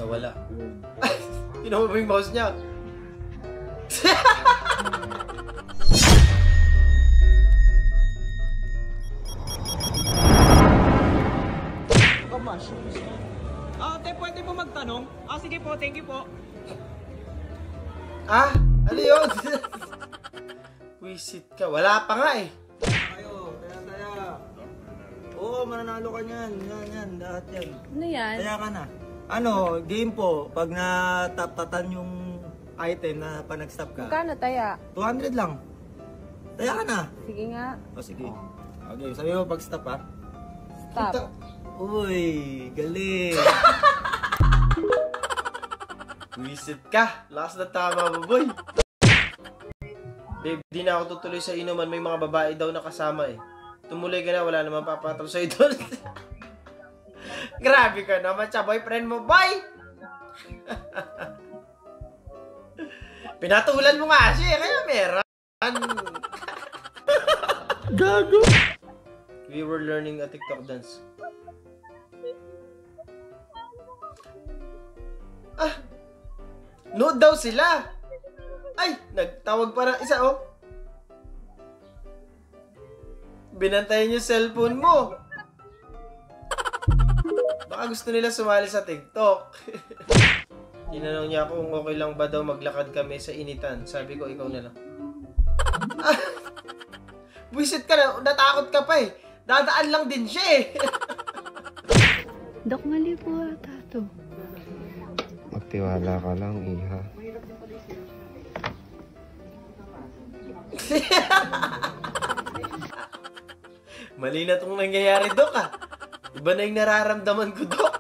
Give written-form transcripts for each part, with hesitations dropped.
Nawala. Kinuha mo yung mouse niya. Ate, pwede po magtanong? Sige po, thank you po. Ano yun? Wisit ka. Wala pa nga eh. Ayo, taya. Oo, mananalo ka niyan. Yan, lahat yan. Ano yan? Taya ka na. Game po. Pag natap-tatan yung item na pa nag-stop ka. Magkano taya? 200 lang. Taya ka na. Sige nga. Sige. Okay, sabi mo pag-stop ha. Stop. Uy, galing. Wisit ka. Lakas na tama mo, boy. Babe, di na ako tutuloy sa inuman. May mga babae daw na kasama eh. Tumuloy ka na, wala naman papatalo sa'yo doon. Grabe ka naman sa boyfriend mo, boy! Pinatulan mo nga siya, kaya meron. Gago. We were learning a TikTok dance. Nood daw sila. Ay, nagtawag pa ng isa, oh. Binantayan yung cellphone mo. Baka gusto nila sumali sa TikTok. Tinanong niya ako kung okay lang ba daw maglakad kami sa initan. Sabi ko, ikaw na lang. Buisit ka na, natakot ka pa eh. Dadaan lang din siya eh. Dok, mali po ata to. Magtiwala ka lang, iha. Mali na itong nangyayari, Dok ah. Iba na yung nararamdaman ko, Dok.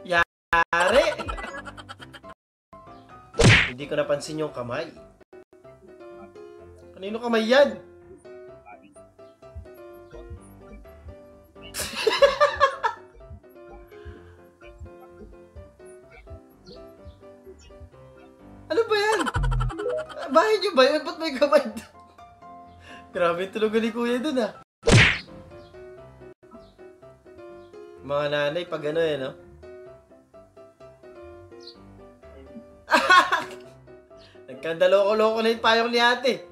Yari! Hindi ko napansin yung kamay. Kanino kamay yan? Ano ba yan? Bahay niyo ba yun? Ba't may kamay doon? Grabe yung tulugan ni Kuya dun ah. Mga nanay, pag ano eh, no? Nagkandaloko-loko na yung payong ni ate.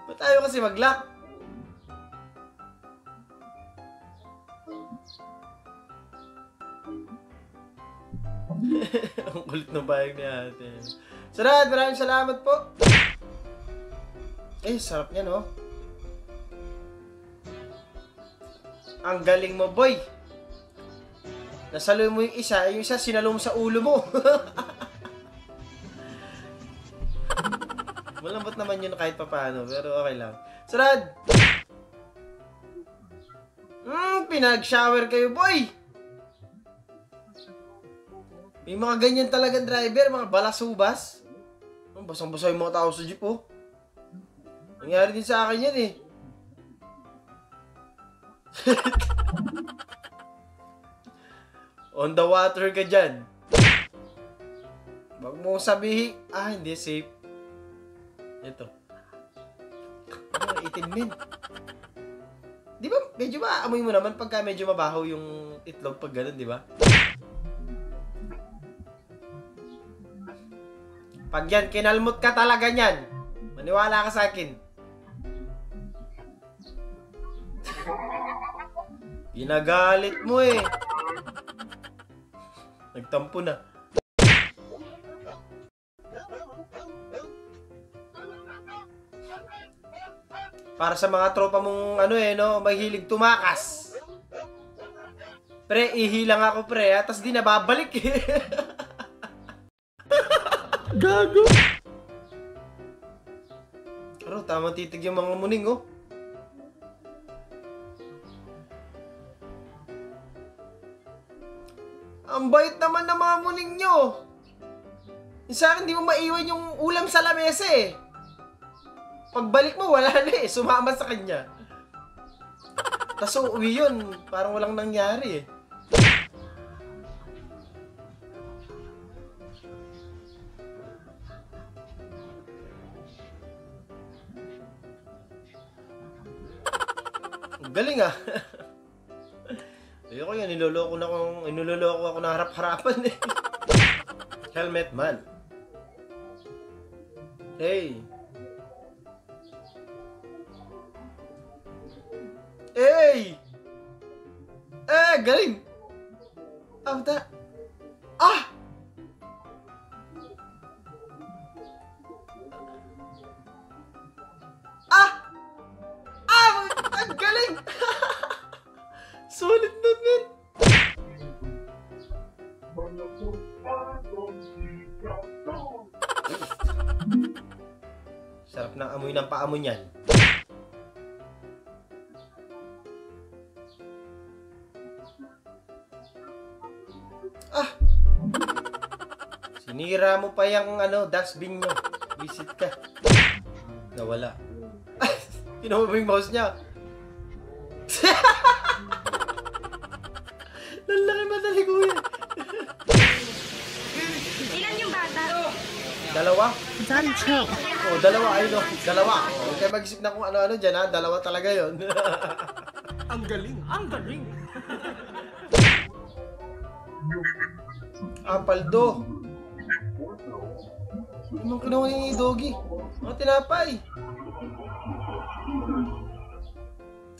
Ba't tayo kasi mag-lock? Ang kulit ng payong ni ate. Sarad, maraming salamat po. Eh, sarap niya, no? Ang galing mo, boy. Nasalo mo yung isa sinalo mo sa ulo mo. Malambot naman yun kahit papaano, pero okay lang. Sarad! Pinag-shower kayo, boy! May mga ganyan talagang driver, mga balasubas. Basang-basa yung mga tao sa jeep, oh. Nangyari din sa akin yan, eh. On the water ka dyan. Wag mo sabihin, hindi safe. Ito. Itim min. Di ba, medyo maamoy mo naman pagka medyo mabaho yung itlog pag ganun, di ba? Pag yan, kinalmot ka talaga niyan. Maniwala ka sa akin. Ginagalit mo eh. Nagtampo na. Para sa mga tropa mong mahilig tumakas. Pre, ihilang ako pre, tas di nababalik eh. Gago. Pero tamang titig yung mga muning, oh. Ang bait naman ng mga muning nyo. Sa akin, di mo maiwan yung ulam sa lamesa eh. Pagbalik mo, wala na eh. Sumama sa kanya. Tapos uuwi yun. Parang walang nangyari eh. Galing ah. Ayoko yan, inuloloko ako na harap-harapan eh. Helmet man. Hey. Hey! Galing! Ah! Ang galing! Solid nun, man! Sarap ng amoy ng paa mo niyan. Sinira mo pa yung dustbin mo. Visit ka. Nawala. Kinuha mo yung mouse niya. Lalaki madali kuya. Ilan yung bata? Dalawa? Sancho. Oh, dalawa. Ayun o. Dalawa. Huwag kayo mag-isip na kung ano-ano dyan ha. Dalawa talaga yon. Ang galing! Ang galing! Paldo. Anong kinuha ni Doggy? Mga tinapay.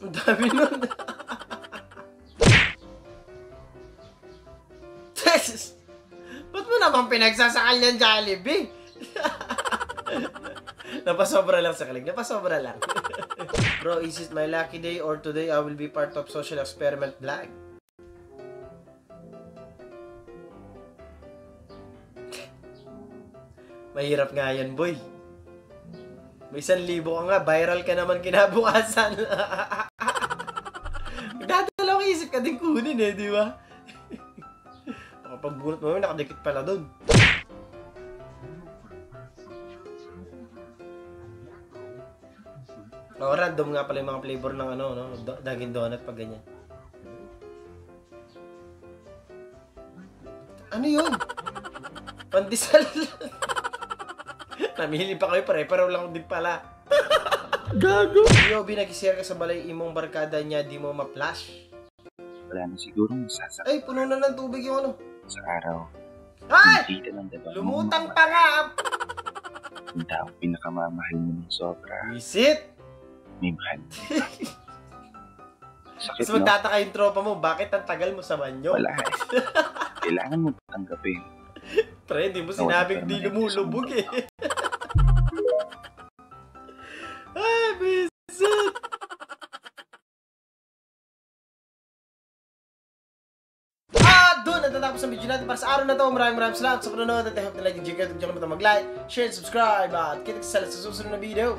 Ang dami nun. Ba't mo naman pinagsasakal niyan Jollibee? Napasobra lang sa kalig. Napasobra lang. Bro, is it my lucky day or today I will be part of social experiment vlog? Mahirap nga yan, boy. May 1,000 ka nga, viral ka naman kinabukasan. Magdadalawang isip ka din kunin eh, di ba? Pagbulat mo, nakadikit pala dun. Random nga pala yung mga flavor ng Dunkin' Donut pag ganyan. Ano yun? Pandesal. Namili pa kayo, pare-pareho lang din pala. Gago! Yobi, nag-share ka sa balay imong barkada niya, di mo ma-flash. Wala na sigurong masasakit Ay, puno na ng tubig yung sa araw. Ay! Hindi ka lang diba? Lumutang pa nga! Yung taong pinakamamahal mo ng sobra. Visit! May mahal. Sakit Tapos no? magtataka yung tropa mo, bakit ang tagal mo sa banyo? Wala eh. Kailangan mo tanggapin. Pre, hindi mo sinabing di lumulubog eh. Ay, visit! Doon natatapos ang video natin para sa araw na to. Maraming salamat sa panonood at I hope na like and share. Kung mag-like, share, and subscribe at kita sa susunod na video.